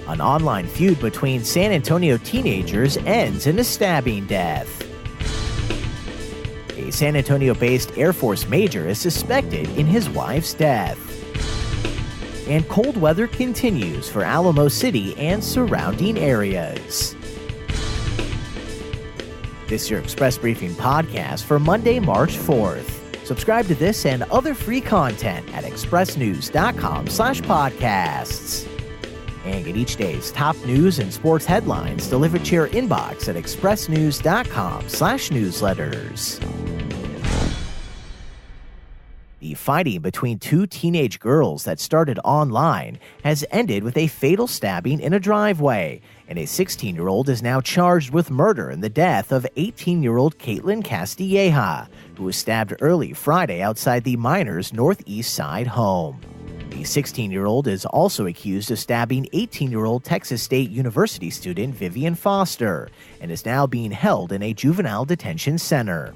An online feud between San Antonio teenagers ends in a stabbing death. A San Antonio-based Air Force major is suspected in his wife's death. And cold weather continues for Alamo City and surrounding areas. This is your Express Briefing podcast for Monday, March 4th. Subscribe to this and other free content at expressnews.com/podcasts. And get each day's top news and sports headlines delivered to your inbox at expressnews.com/newsletters. The fighting between two teenage girls that started online has ended with a fatal stabbing in a driveway, and a 16-year-old is now charged with murder in the death of 18-year-old Caitlin Castilleja, who was stabbed early Friday outside the minor's northeast side home. The 16-year-old is also accused of stabbing 18-year-old Texas State University student Vivian Foster and is now being held in a juvenile detention center.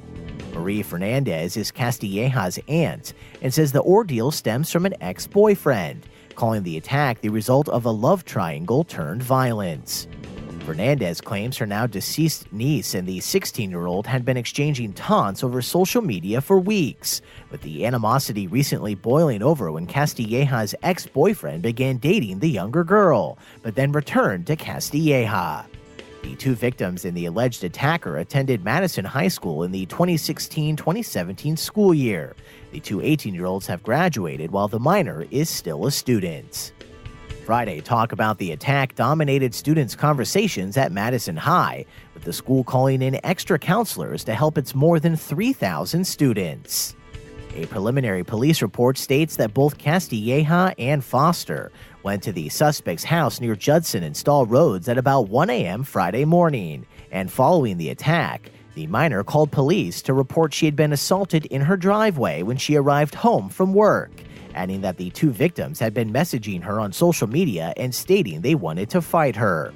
Marie Fernandez is Castilleja's aunt and says the ordeal stems from an ex-boyfriend, calling the attack the result of a love triangle turned violence. Fernandez claims her now deceased niece and the 16-year-old had been exchanging taunts over social media for weeks, with the animosity recently boiling over when Castilleja's ex-boyfriend began dating the younger girl, but then returned to Castilleja. The two victims and the alleged attacker attended Madison High School in the 2016-2017 school year. The two 18-year-olds have graduated while the minor is still a student. Friday, talk about the attack dominated students' conversations at Madison High, with the school calling in extra counselors to help its more than 3,000 students. A preliminary police report states that both Castilleja and Foster went to the suspect's house near Judson and Stall Roads at about 1 a.m. Friday morning, and following the attack, the minor called police to report she had been assaulted in her driveway when she arrived home from work, adding that the two victims had been messaging her on social media and stating they wanted to fight her.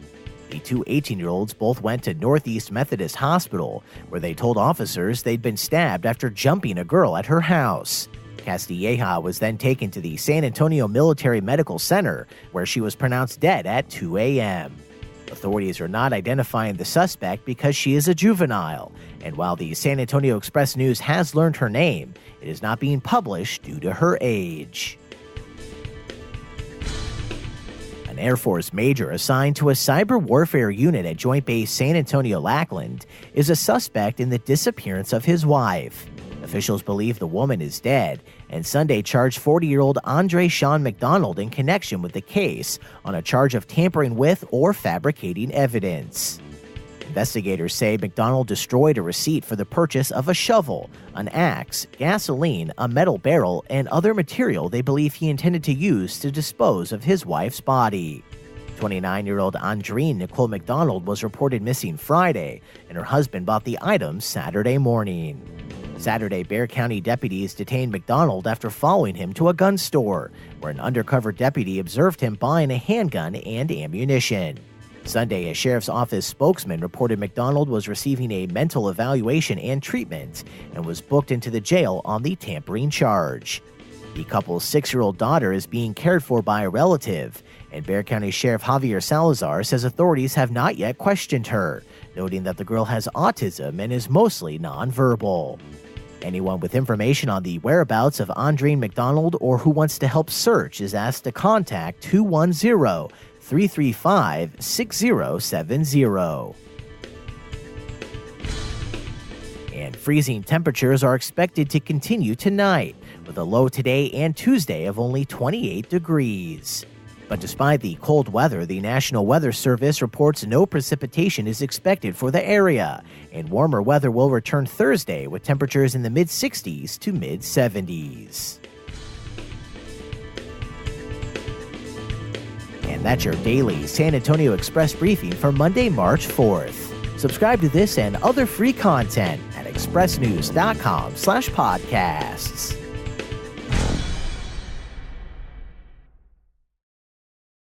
The two 18-year-olds both went to Northeast Methodist Hospital, where they told officers they'd been stabbed after jumping a girl at her house. Castilleja was then taken to the San Antonio Military Medical Center, where she was pronounced dead at 2 a.m. Authorities are not identifying the suspect because she is a juvenile, and while the San Antonio Express-News has learned her name, it is not being published due to her age. An Air Force major assigned to a cyber warfare unit at Joint Base San Antonio Lackland is a suspect in the disappearance of his wife. Officials believe the woman is dead, and Sunday charged 40-year-old Andre Sean McDonald in connection with the case on a charge of tampering with or fabricating evidence. Investigators say McDonald destroyed a receipt for the purchase of a shovel, an axe, gasoline, a metal barrel, and other material they believe he intended to use to dispose of his wife's body. 29-year-old Andreen Nicole McDonald was reported missing Friday, and her husband bought the items Saturday morning. Saturday, Bexar County deputies detained McDonald after following him to a gun store, where an undercover deputy observed him buying a handgun and ammunition. Sunday, a sheriff's office spokesman reported McDonald was receiving a mental evaluation and treatment and was booked into the jail on the tampering charge. The couple's 6-year-old daughter is being cared for by a relative, and Bexar County Sheriff Javier Salazar says authorities have not yet questioned her, noting that the girl has autism and is mostly nonverbal. Anyone with information on the whereabouts of Andreen McDonald or who wants to help search is asked to contact 210-335-6070. And freezing temperatures are expected to continue tonight, with a low today and Tuesday of only 28 degrees. But despite the cold weather, the National Weather Service reports no precipitation is expected for the area, and warmer weather will return Thursday with temperatures in the mid-60s to mid-70s. And that's your daily San Antonio Express briefing for Monday, March 4th. Subscribe to this and other free content at expressnews.com/podcasts.